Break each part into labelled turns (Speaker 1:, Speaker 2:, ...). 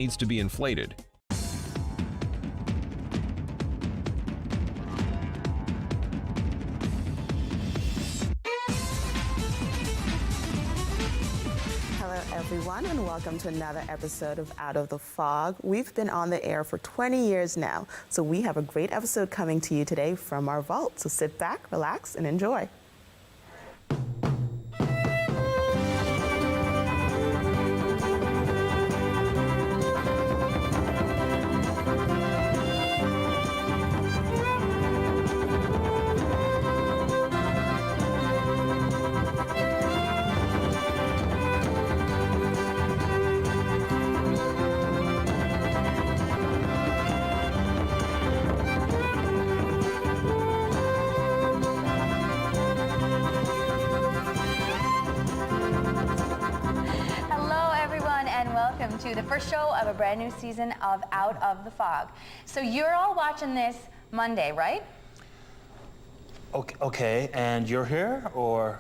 Speaker 1: needs to be inflated.
Speaker 2: Hello everyone and welcome to another episode of Out of the Fog. We've been on the air for 20 years now, so we have a great episode coming to you today from our vault. So sit back, relax, and enjoy.
Speaker 3: To the first show of a brand new season of Out of the Fog. So you're all watching this Monday, right?
Speaker 4: Okay, and you're here, or?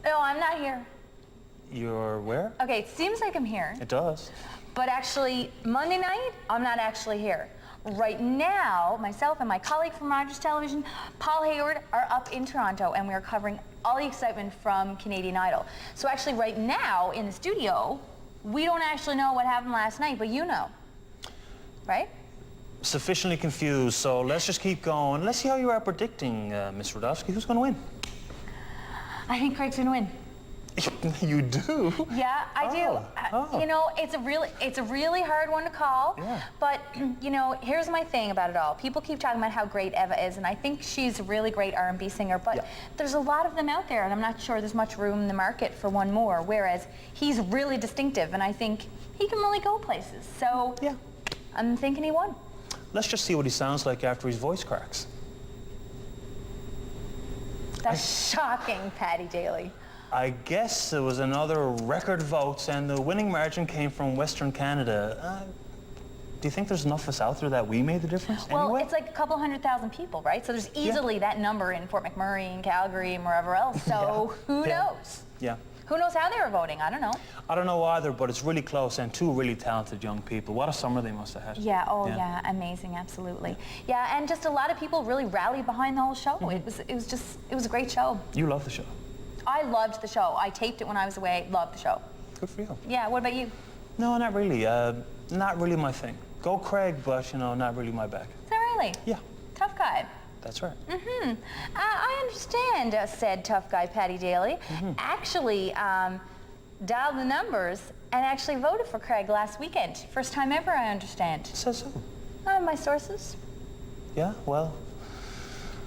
Speaker 3: No, I'm not here.
Speaker 4: You're where?
Speaker 3: Okay, it seems like I'm here.
Speaker 4: It does.
Speaker 3: But actually, Monday night, I'm not actually here. Right now, myself and my colleague from Rogers Television, Paul Hayward, are up in Toronto, and we are covering all the excitement from Canadian Idol. So actually, right now, in the studio, we don't actually know what happened last night, but you know, right?
Speaker 4: Sufficiently confused, so let's just keep going. Let's see how you are predicting, Miss Radowski. Who's going to win?
Speaker 3: I think Craig's going to win.
Speaker 4: You do?
Speaker 3: Yeah, I do.
Speaker 4: Oh.
Speaker 3: You know, it's a really hard one to call.
Speaker 4: Yeah.
Speaker 3: But you know, here's my thing about it all. People keep talking about how great Eva is, and I think she's a really great R&B singer. But there's a lot of them out there, and I'm not sure there's much room in the market for one more. Whereas he's really distinctive, and I think he can really go places. So
Speaker 4: yeah,
Speaker 3: I'm thinking he won.
Speaker 4: Let's just see what he sounds like after his voice cracks.
Speaker 3: That's shocking, Patty Daly.
Speaker 4: I guess it was another record votes, and the winning margin came from Western Canada. Do you think there's enough of us out there that we made the difference?
Speaker 3: Well,
Speaker 4: anyway?
Speaker 3: It's like a couple 100,000 people, right? So there's easily that number in Fort McMurray and Calgary and wherever else. So who knows?
Speaker 4: Yeah.
Speaker 3: Who knows how they were voting? I don't know.
Speaker 4: I don't know either, but it's really close, and two really talented young people. What a summer they must have had.
Speaker 3: Yeah, yeah, amazing, absolutely. Yeah, and just a lot of people really rallied behind the whole show. It was a great show.
Speaker 4: You love the show.
Speaker 3: I loved the show. I taped it when I was away. Loved the show.
Speaker 4: Good for you.
Speaker 3: Yeah, what about you?
Speaker 4: No, not really. Not really my thing. Go Craig, but you know, not really my bag.
Speaker 3: Is that really?
Speaker 4: Yeah.
Speaker 3: Tough guy.
Speaker 4: That's right.
Speaker 3: I understand, said tough guy Patty Daly, actually dialed the numbers and actually voted for Craig last weekend. First time ever, I understand.
Speaker 4: Says so.
Speaker 3: I have my sources.
Speaker 4: Yeah, well.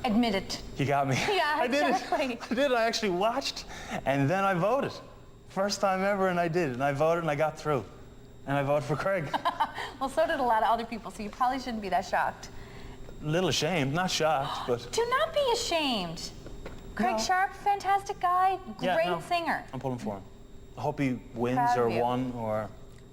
Speaker 3: Admit it.
Speaker 4: You got me.
Speaker 3: Yeah,
Speaker 4: I did
Speaker 3: exactly.
Speaker 4: it. I did. I actually watched, and then I voted. First time ever, and I did. And I voted, and I got through. And I voted for Craig.
Speaker 3: Well, so did a lot of other people, so you probably shouldn't be that shocked.
Speaker 4: Little ashamed, not shocked, but...
Speaker 3: Do not be ashamed. Craig Sharpe, fantastic guy, great singer.
Speaker 4: I'm pulling for him. I hope he wins
Speaker 3: Proud
Speaker 4: or
Speaker 3: of you.
Speaker 4: won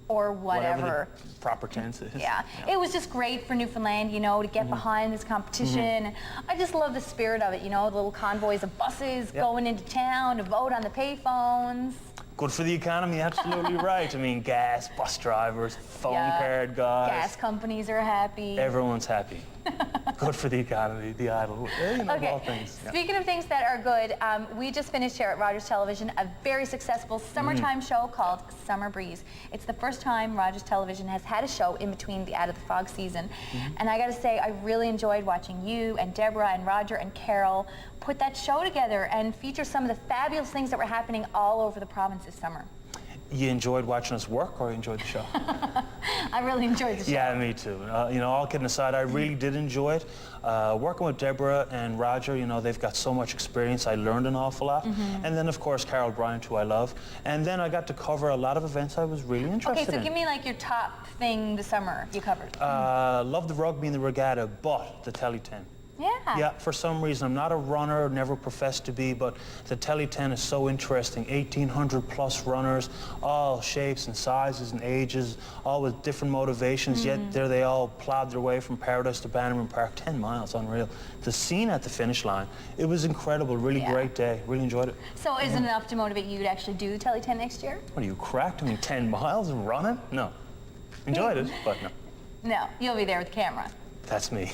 Speaker 4: or
Speaker 3: whatever
Speaker 4: the proper tense is.
Speaker 3: Yeah, it was just great for Newfoundland, you know, to get behind this competition. I just love the spirit of it, you know, the little convoys of buses going into town to vote on the payphones.
Speaker 4: Good for the economy, absolutely right. I mean, gas, bus drivers, phone card guys.
Speaker 3: Gas companies are happy.
Speaker 4: Everyone's happy. Good for the economy, the Idol, you know, all things. Yeah.
Speaker 3: Speaking of things that are good, we just finished here at Rogers Television a very successful summertime show called Summer Breeze. It's the first time Rogers Television has had a show in between the Out of the Fog season. And I gotta say, I really enjoyed watching you and Deborah and Roger and Carol put that show together and feature some of the fabulous things that were happening all over the province this summer.
Speaker 4: You enjoyed watching us work, or you enjoyed the show?
Speaker 3: I really enjoyed the show.
Speaker 4: Yeah, me too. You know, all kidding aside, I really did enjoy it. Working with Deborah and Roger, you know, they've got so much experience. I learned an awful lot. And then, of course, Carol Bryant, who I love. And then I got to cover a lot of events I was really interested in.
Speaker 3: Okay, so give me like your top thing this summer you covered.
Speaker 4: Love the rugby and the regatta, but the Telly 10.
Speaker 3: Yeah.
Speaker 4: Yeah, for some reason, I'm not a runner, never professed to be, but the Telly 10 is so interesting. 1,800 plus runners, all shapes and sizes and ages, all with different motivations, yet there they all plowed their way from Paradise to Bannerman Park, 10 miles, unreal. The scene at the finish line, it was incredible, really great day, really enjoyed it.
Speaker 3: So is it enough to motivate you to actually do the Telly 10 next year?
Speaker 4: What are you, cracked? I mean, 10 miles of running? No. Enjoyed it, but no.
Speaker 3: No, you'll be there with the camera.
Speaker 4: That's me.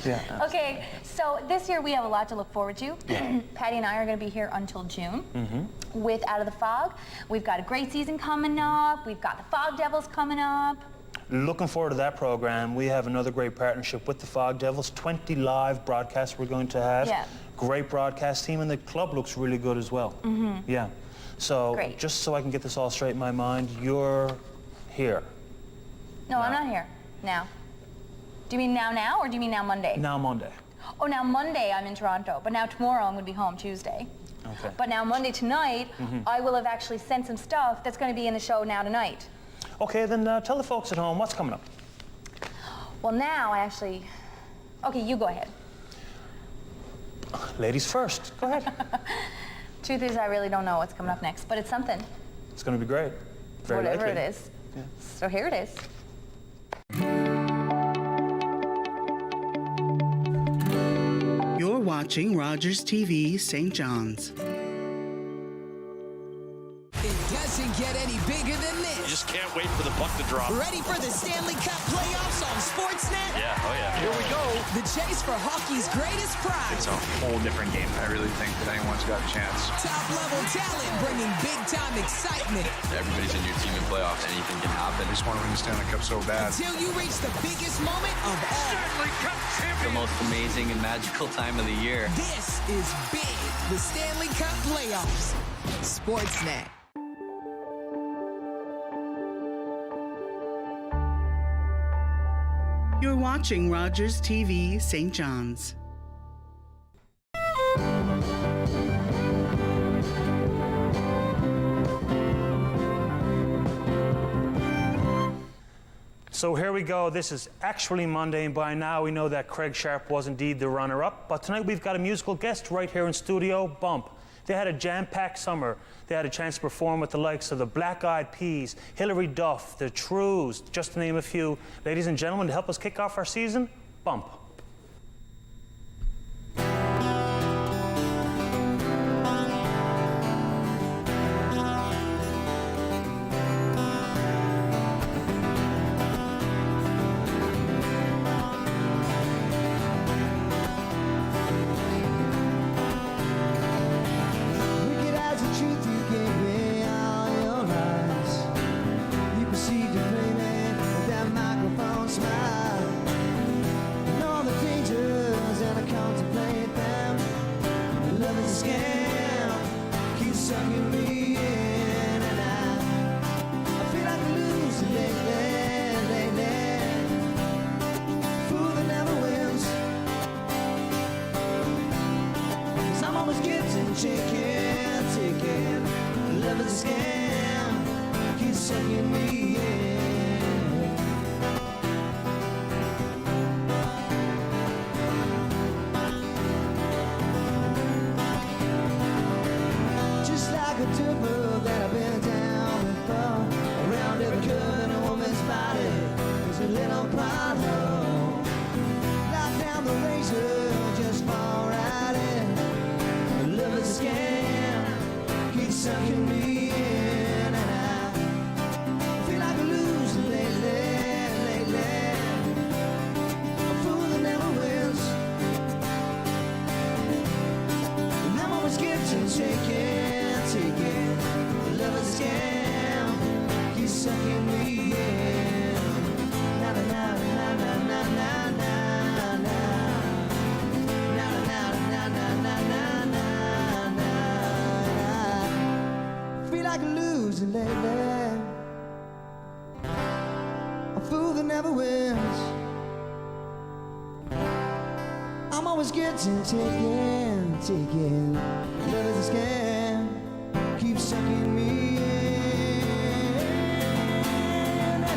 Speaker 4: Yeah.
Speaker 3: Okay, so this year we have a lot to look forward to.
Speaker 4: Yeah.
Speaker 3: Patty and I are going to be here until June
Speaker 4: Mm-hmm.
Speaker 3: with Out of the Fog. We've got a great season coming up. We've got the Fog Devils coming up.
Speaker 4: Looking forward to that program. We have another great partnership with the Fog Devils. 20 live broadcasts we're going to have.
Speaker 3: Yeah.
Speaker 4: Great broadcast team, and the club looks really good as well. Yeah. So
Speaker 3: Great.
Speaker 4: just so I can get this all straight in my mind, you're here.
Speaker 3: No, I'm not here now. Do you mean now, or do you mean now Monday?
Speaker 4: Now Monday.
Speaker 3: Oh, now Monday I'm in Toronto, but now tomorrow I'm going to be home Tuesday.
Speaker 4: Okay.
Speaker 3: But now Monday tonight, I will have actually sent some stuff that's going to be in the show now tonight.
Speaker 4: Okay, then tell the folks at home what's coming up.
Speaker 3: Well, now I actually... Okay, you go ahead.
Speaker 4: Ladies first. Go ahead.
Speaker 3: Truth is, I really don't know what's coming up next, but it's something.
Speaker 4: It's going to be great. Very
Speaker 3: Whatever
Speaker 4: likely.
Speaker 3: it is. Yeah. So here it is.
Speaker 2: You're watching Rogers TV St. John's.
Speaker 1: It doesn't get any bigger than this.
Speaker 5: You just can't wait for the puck to drop.
Speaker 1: Ready for the Stanley Cup playoffs on Sportsnet?
Speaker 5: Yeah, oh yeah. Here we go.
Speaker 1: The chase for hockey's greatest prize.
Speaker 6: It's a whole different game. I really think that anyone's got a chance.
Speaker 1: Top-level talent bringing big-time excitement.
Speaker 6: Everybody's in your team in playoffs. Anything can happen. I just want to win the Stanley Cup so bad.
Speaker 1: Until you reach the biggest moment of all.
Speaker 5: Stanley Cup champion.
Speaker 7: The most amazing and magical time of the year.
Speaker 1: This is big. The Stanley Cup playoffs. Sportsnet.
Speaker 2: You're watching Rogers TV St. John's.
Speaker 4: So here we go. This is actually Monday, and by now we know that Craig Sharpe was indeed the runner-up. But tonight we've got a musical guest right here in studio, Bump. They had a jam-packed summer. They had a chance to perform with the likes of the Black Eyed Peas, Hilary Duff, the Trues, just to name a few. Ladies and gentlemen, to help us kick off our season, Bump.
Speaker 8: Taking, love is a scam, keep sucking me in, and I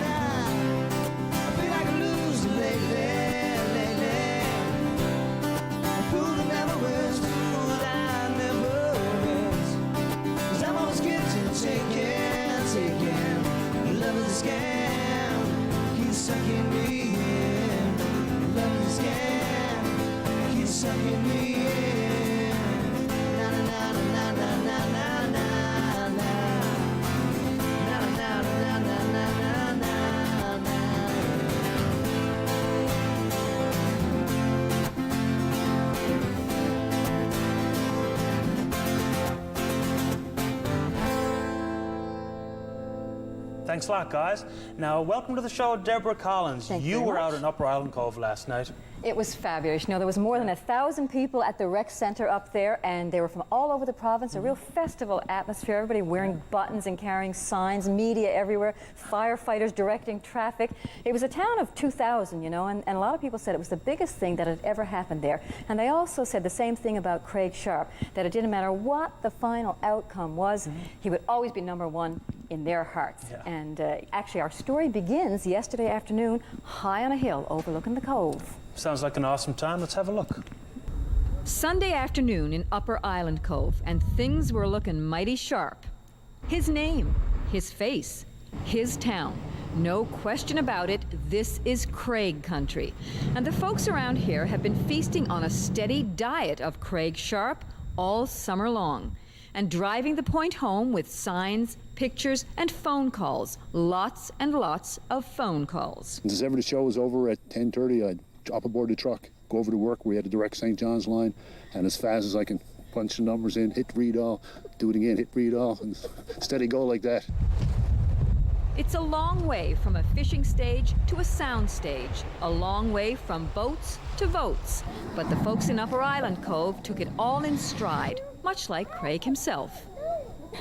Speaker 8: feel like a loser lately, a fool that never wins, fool that I never wins, 'cause I'm always getting, taking, love is a scam, keep sucking me in, love is a scam, keep sucking me in.
Speaker 4: Thanks a lot, guys. Now, welcome to the show, Deborah Collins.
Speaker 9: Thank you
Speaker 4: You
Speaker 9: very
Speaker 4: were out
Speaker 9: much.
Speaker 4: in Upper Island Cove last night.
Speaker 9: It was fabulous. You know, there was more than 1,000 people at the rec center up there, and they were from all over the province. A real festival atmosphere. Everybody wearing buttons and carrying signs, media everywhere, firefighters directing traffic. It was a town of 2,000, you know, and a lot of people said it was the biggest thing that had ever happened there. And they also said the same thing about Craig Sharpe, that it didn't matter what the final outcome was, he would always be #1 in their hearts.
Speaker 4: Yeah.
Speaker 9: And actually, our story begins yesterday afternoon, high on a hill overlooking the cove.
Speaker 4: Sounds like an awesome time. Let's have a look.
Speaker 10: Sunday afternoon in Upper Island Cove, and things were looking mighty sharp. His name, his face, his town. No question about it, this is Craig country. And the folks around here have been feasting on a steady diet of Craig Sharpe all summer long, and driving the point home with signs, pictures, and phone calls. Lots and lots of phone calls.
Speaker 11: As ever the show was over at 10:30, I'd hop aboard the truck, go over to work. We had a direct St. John's line, and as fast as I can punch the numbers in, hit read all, do it again, hit read all, and steady go like that.
Speaker 10: It's a long way from a fishing stage to a sound stage, a long way from boats to votes. But the folks in Upper Island Cove took it all in stride, much like Craig himself.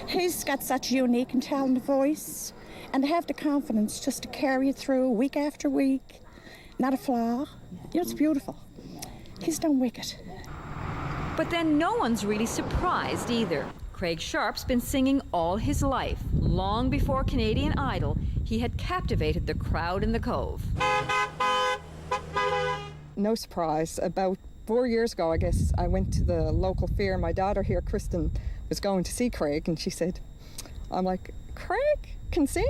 Speaker 12: He's got such a unique and talented voice, and to have the confidence just to carry it through week after week, not a flaw. You know, it's beautiful. He's done wicked.
Speaker 10: But then no one's really surprised either. Craig Sharpe's been singing all his life. Long before Canadian Idol, he had captivated the crowd in the Cove.
Speaker 13: No surprise. About 4 years ago, I guess, I went to the local fair. My daughter here, Kristen, was going to see Craig, and she said, I'm like, Craig can sing?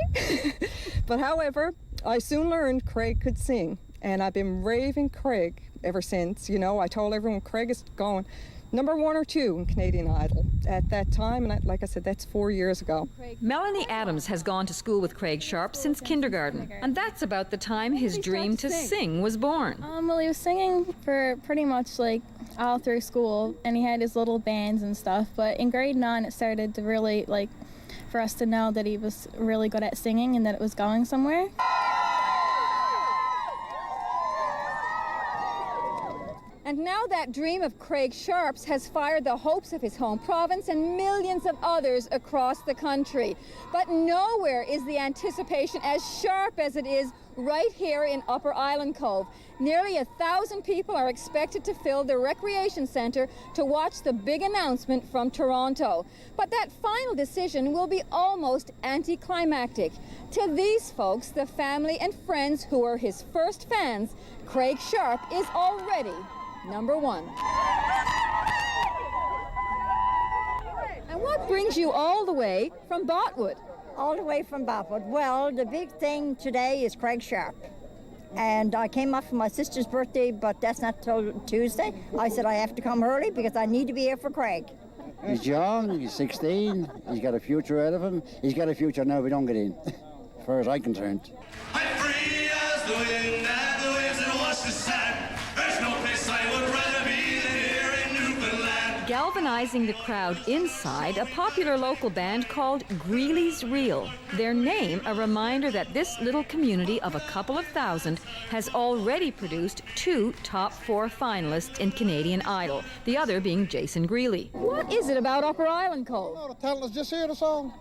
Speaker 13: But however, I soon learned Craig could sing, and I've been raving Craig ever since. You know, I told everyone Craig is going #1 or #2 in Canadian Idol at that time, and like I said, that's 4 years ago.
Speaker 10: Melanie Adams has gone to school with Craig Sharpe since kindergarten, and that's about the time his dream to sing was born.
Speaker 14: Well, he was singing for pretty much like all through school, and he had his little bands and stuff, but in grade 9 it started to really, like, for us to know that he was really good at singing and that it was going somewhere.
Speaker 10: And now that dream of Craig Sharpe's has fired the hopes of his home province and millions of others across the country. But nowhere is the anticipation as sharp as it is right here in Upper Island Cove. Nearly 1,000 people are expected to fill the recreation centre to watch the big announcement from Toronto. But that final decision will be almost anticlimactic. To these folks, the family and friends who are his first fans, Craig Sharpe is already #1. And what brings you all the way from Botwood?
Speaker 15: All the way from Botwood. Well, the big thing today is Craig Sharpe. And I came up for my sister's birthday, but that's not till Tuesday. I said I have to come early because I need to be here for Craig.
Speaker 16: He's young, he's 16, he's got a future ahead of him. He's got a future now, we don't get in, as far as I'm concerned.
Speaker 8: I'm free as the wind and the waves that wash the sand. There's no place I would rather be than here in Newfoundland.
Speaker 10: Galvanizing the crowd inside, a popular local band called Greeley's Reel. Their name a reminder that this little community of a couple of thousand has already produced 2 top 4 finalists in Canadian Idol, the other being Jason Greeley.
Speaker 9: What is it about Upper Island Cove?
Speaker 17: The talent is just hear the song.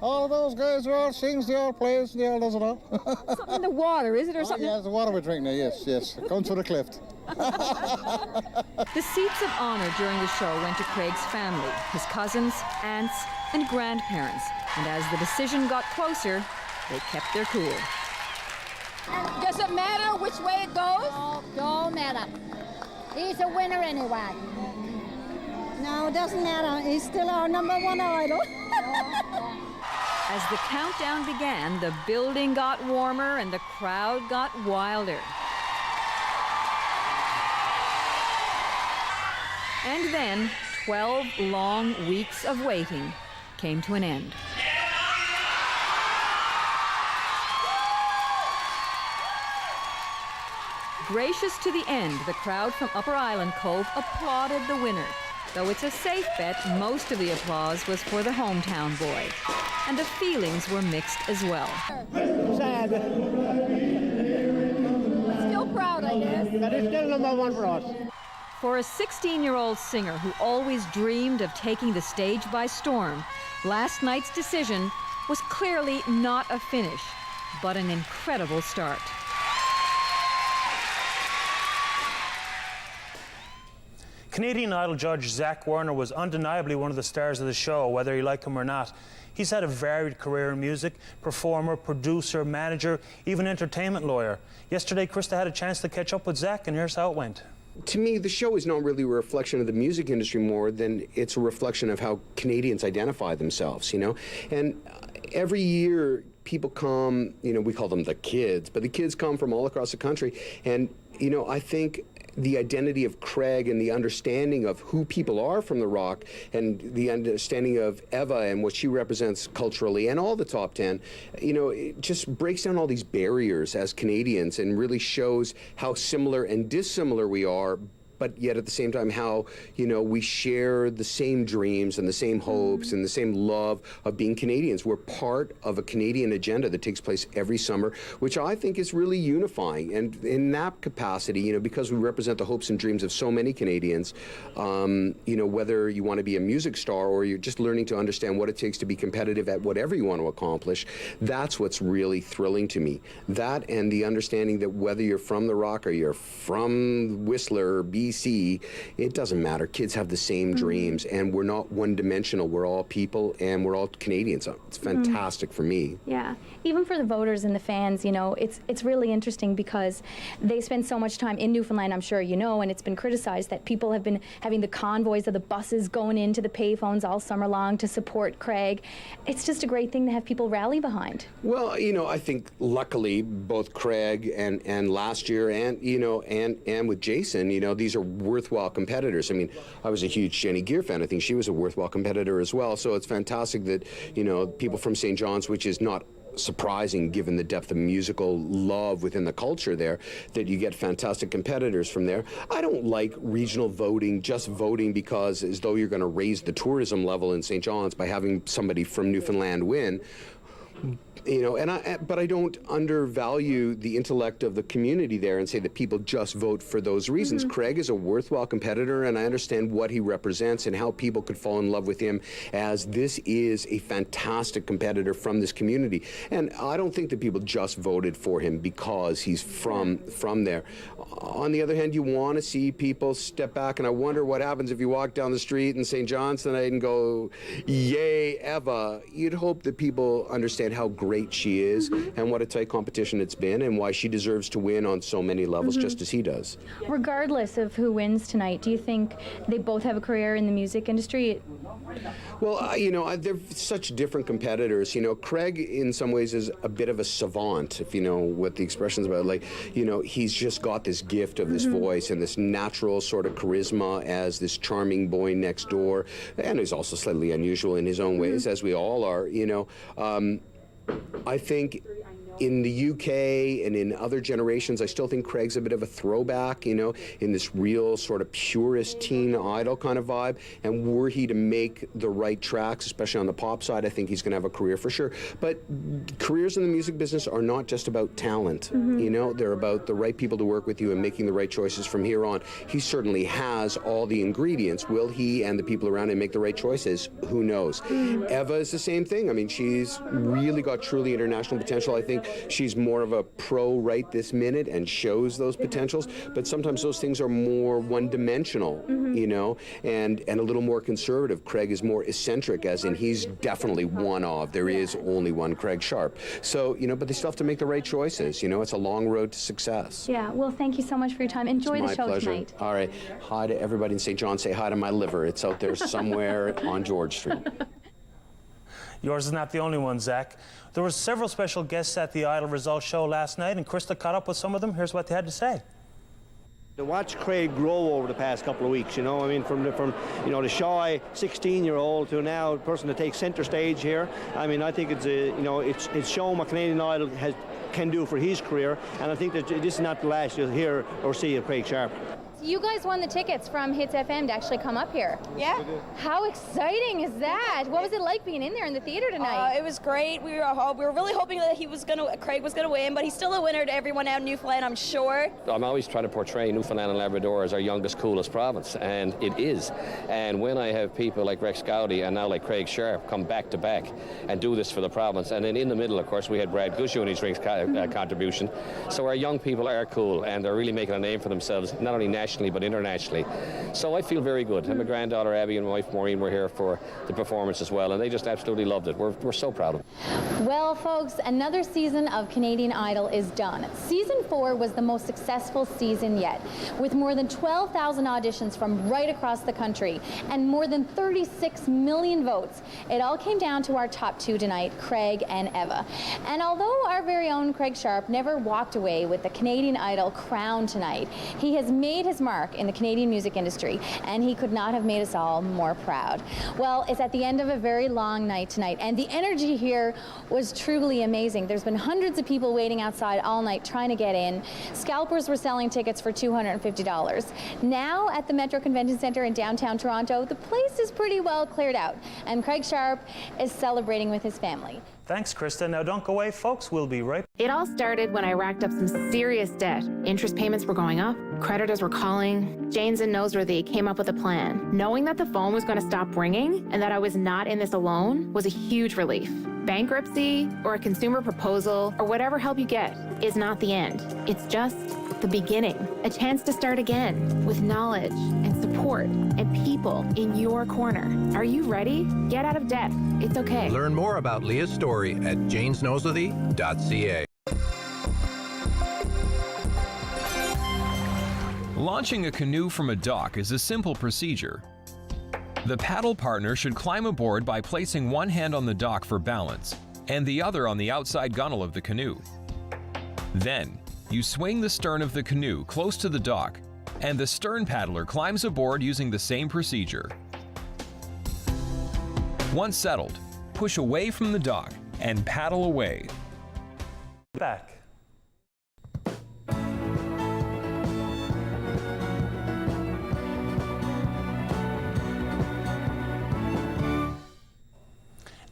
Speaker 17: All of those guys are all sings, they all plays, they all does it all.
Speaker 9: Something in the water, is it, or something?
Speaker 17: Yeah, it's the water we drink now, yes. It comes through the cliff.
Speaker 10: The seats of honor during the show went to Craig's family, his cousins, aunts, and grandparents. And as the decision got closer, they kept their cool.
Speaker 18: Does it matter which way it goes? No, don't matter. He's a winner anyway.
Speaker 15: No, it doesn't matter. He's still our #1 idol.
Speaker 10: As the countdown began, the building got warmer and the crowd got wilder. And then 12 long weeks of waiting came to an end. Gracious to the end, the crowd from Upper Island Cove applauded the winner.
Speaker 9: Though it's a safe bet, most of the applause was for the hometown boy. And the feelings were mixed as well.
Speaker 17: Sad.
Speaker 10: Still proud, I guess.
Speaker 17: But it's still #1 for us.
Speaker 9: For a 16-year-old singer who always dreamed of taking the stage by storm, last night's decision was clearly not a finish, but an incredible start.
Speaker 4: Canadian Idol judge Zach Werner was undeniably one of the stars of the show, whether you like him or not. He's had a varied career in music: performer, producer, manager, even entertainment lawyer. Yesterday, Krista had a chance to catch up with Zach, and here's how it went.
Speaker 19: To me, the show is not really a reflection of the music industry more than it's a reflection of how Canadians identify themselves, you know? And every year, people come, you know, we call them the kids, but the kids come from all across the country. And, you know, I think the identity of Craig and the understanding of who people are from the rock and the understanding of Eva and what she represents culturally and all the top 10, you know, it just breaks down all these barriers as Canadians and really shows how similar and dissimilar we are, but yet at the same time how, you know, we share the same dreams and the same hopes and the same love of being Canadians. We're part of a Canadian agenda that takes place every summer, which I think is really unifying. And in that capacity, you know, because we represent the hopes and dreams of so many Canadians, you know, whether you want to be a music star or you're just learning to understand what it takes to be competitive at whatever you want to accomplish, that's what's really thrilling to me. That and the understanding that whether you're from the rock or you're from Whistler, BC, it doesn't matter. Kids have the same dreams, and we're not one-dimensional. We're all people, and we're all Canadians. It's fantastic for me.
Speaker 20: Yeah, even for the voters and the fans, you know, it's really interesting because they spend so much time in Newfoundland, I'm sure you know, and it's been criticized that people have been having the convoys of the buses going into the payphones all summer long to support Craig. It's just a great thing to have people rally behind.
Speaker 19: Well, you know, I think luckily both Craig and last year and, you know, and with Jason, you know, these are worthwhile competitors. I mean, I was a huge Jenny Gear fan. I think she was a worthwhile competitor as well. So it's fantastic that, you know, people from St. John's, which is not surprising given the depth of musical love within the culture there, that you get fantastic competitors from there. I don't like regional voting, just voting because as though you're going to raise the tourism level in St. John's by having somebody from Newfoundland win. You know, but I don't undervalue the intellect of the community there and say that people just vote for those reasons. Craig is a worthwhile competitor, and I understand what he represents and how people could fall in love with him, as this is a fantastic competitor from this community. And I don't think that people just voted for him because he's from there. On the other hand, you want to see people step back, and I wonder what happens if you walk down the street in St. John's tonight and go, yay, Eva. You'd hope that people understand how great she is and what a tight competition it's been and why she deserves to win on so many levels just as he does.
Speaker 20: Regardless of who wins tonight, do you think they both have a career in the music industry?
Speaker 19: Well, you know, they're such different competitors. You know, Craig in some ways is a bit of a savant, if you know what the expression's about. Like, you know, he's just got this gift of this voice and this natural sort of charisma as this charming boy next door. And he's also slightly unusual in his own ways, as we all are, you know. I think in the UK and in other generations, I still think Craig's a bit of a throwback, you know, in this real sort of purist teen idol kind of vibe. And were he to make the right tracks, especially on the pop side, I think he's going to have a career for sure. But careers in the music business are not just about talent, you know, they're about the right people to work with you and making the right choices from here on. He certainly has all the ingredients. Will he and the people around him make the right choices? Who knows? Eva is the same thing. I mean, she's really got truly international potential. I think she's more of a pro right this minute and shows those potentials, but sometimes those things are more one-dimensional, you know, and a little more conservative. Craig is more eccentric, as in he's definitely one of. There is only one Craig Sharpe. So, you know, but they still have to make the right choices. You know, it's a long road to success.
Speaker 20: Yeah, well, thank you so much for your time. Enjoy the show tonight.
Speaker 19: All right. Hi to everybody in St. John. Say hi to my liver. It's out there somewhere on George Street.
Speaker 4: Yours is not the only one, Zach. There were several special guests at the Idol Results show last night, and Krista caught up with some of them. Here's what they had to say.
Speaker 21: To watch Craig grow over the past couple of weeks, you know, I mean, from you know, the shy 16-year-old to now a person that takes center stage here. I mean, I think it's you know, it's shown what Canadian Idol can do for his career, and I think that this is not the last you'll hear or see of Craig Sharpe.
Speaker 20: you guys won the tickets from Hits FM to actually come up here.
Speaker 3: Yeah.
Speaker 20: How exciting is that? What was it like being in there in the theater tonight?
Speaker 3: It was great. We were really hoping that Craig was gonna win, but he's still a winner to everyone out in Newfoundland, I'm sure.
Speaker 22: I'm always trying to portray Newfoundland and Labrador as our youngest, coolest province, and it is. And when I have people like Rex Gowdy and now like Craig Sharpe come back to back and do this for the province, and then in the middle, of course, we had Brad Gushu and his drinks contribution. So our young people are cool, and they're really making a name for themselves, not only nationally but internationally. So I feel very good. And my granddaughter Abby and my wife Maureen were here for the performance as well, and they just absolutely loved it. We're so proud of them.
Speaker 20: Well, folks, another season of Canadian Idol is done. Season 4 was the most successful season yet, with more than 12,000 auditions from right across the country and more than 36 million votes. It all came down to our top 2 tonight, Craig and Eva. And although our very own Craig Sharpe never walked away with the Canadian Idol crown tonight, he has made his mark in the Canadian music industry, and he could not have made us all more proud. Well, it's at the end of a very long night tonight, and the energy here was truly amazing. There's been hundreds of people waiting outside all night trying to get in. Scalpers were selling tickets for $250. Now at the Metro Convention Centre in downtown Toronto, the place is pretty well cleared out, and Craig Sharpe is celebrating with his family.
Speaker 4: Thanks, Krista. Now don't go away, folks. We'll be right back.
Speaker 23: It all started when I racked up some serious debt. Interest payments were going up, creditors were calling. Janes and Noseworthy came up with a plan. Knowing that the phone was going to stop ringing and that I was not in this alone was a huge relief. Bankruptcy or a consumer proposal or whatever help you get is not the end. It's just the beginning. A chance to start again with knowledge and support and people in your corner. Are you ready? Get out of debt. It's okay.
Speaker 24: Learn more about Leah's story at janesnoseworthy.ca.
Speaker 25: Launching a canoe from a dock is a simple procedure. The paddle partner should climb aboard by placing one hand on the dock for balance and the other on the outside gunwale of the canoe. Then, you swing the stern of the canoe close to the dock, and the stern paddler climbs aboard using the same procedure. Once settled, push away from the dock and paddle away.
Speaker 4: Back.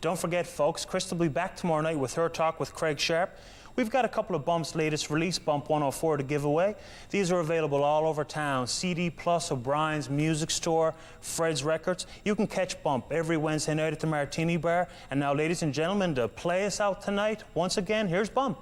Speaker 4: Don't forget, folks, Krista will be back tomorrow night with her talk with Craig Sharpe. We've got a couple of Bump's latest release, Bump 104, to give away. These are available all over town. CD Plus, O'Brien's Music Store, Fred's Records. You can catch Bump every Wednesday night at the Martini Bar. And now, ladies and gentlemen, to play us out tonight, once again, here's Bump.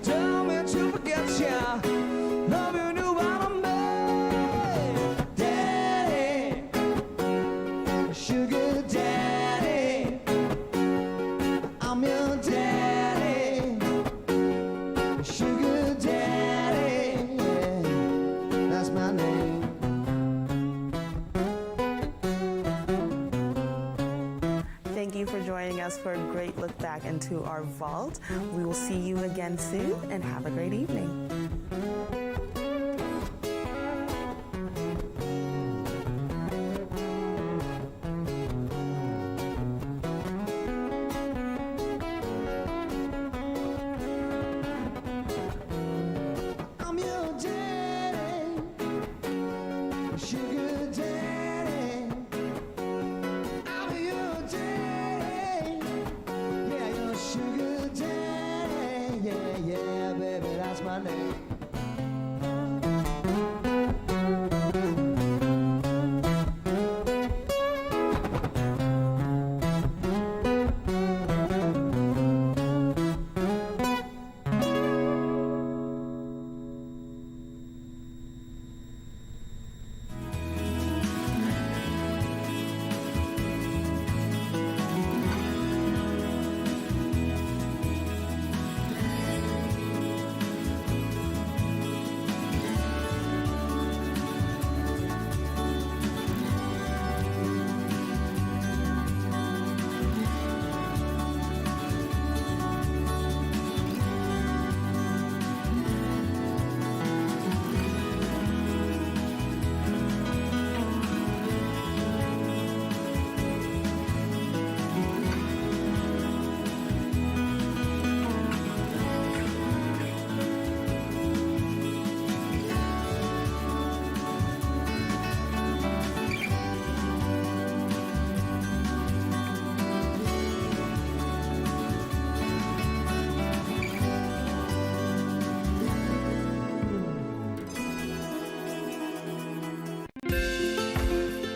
Speaker 8: Tell me to forget ya. Love you knew what I made. Daddy, sugar daddy, I'm your daddy. Sugar daddy, yeah, that's my name.
Speaker 1: for a great look back into our vault. We will see you again soon, and have a great evening.
Speaker 8: I'm your daddy, sugar daddy. I'm your daddy, yeah, your sugar daddy, yeah, yeah, baby, that's my name.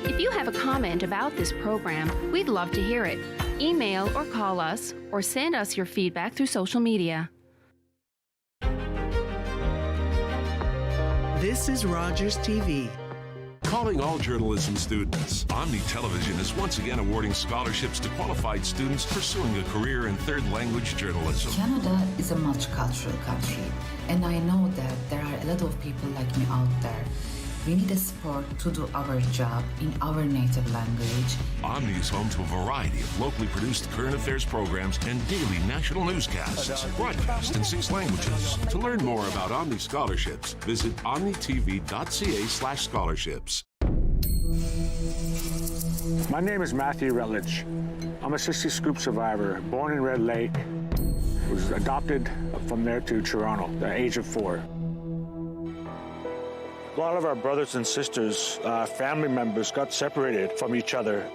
Speaker 23: If you have a comment about this program, we'd love to hear it. Email or call us, or send us your feedback through social media.
Speaker 2: This is Rogers TV.
Speaker 5: Calling all journalism students, Omni Television is once again awarding scholarships to qualified students pursuing a career in third language journalism.
Speaker 6: Canada is a multicultural country, and I know that there are a lot of people like me out there. We need a support to do our job in our native language.
Speaker 5: Omni is home to a variety of locally produced current affairs programs and daily national newscasts, broadcast in 6 languages. To learn more about Omni scholarships, visit omnitv.ca/scholarships.
Speaker 7: My name is Matthew Rutledge. I'm a 60 scoop survivor, born in Red Lake. Was adopted from there to Toronto at the age of 4. A lot of our brothers and sisters, family members got separated from each other.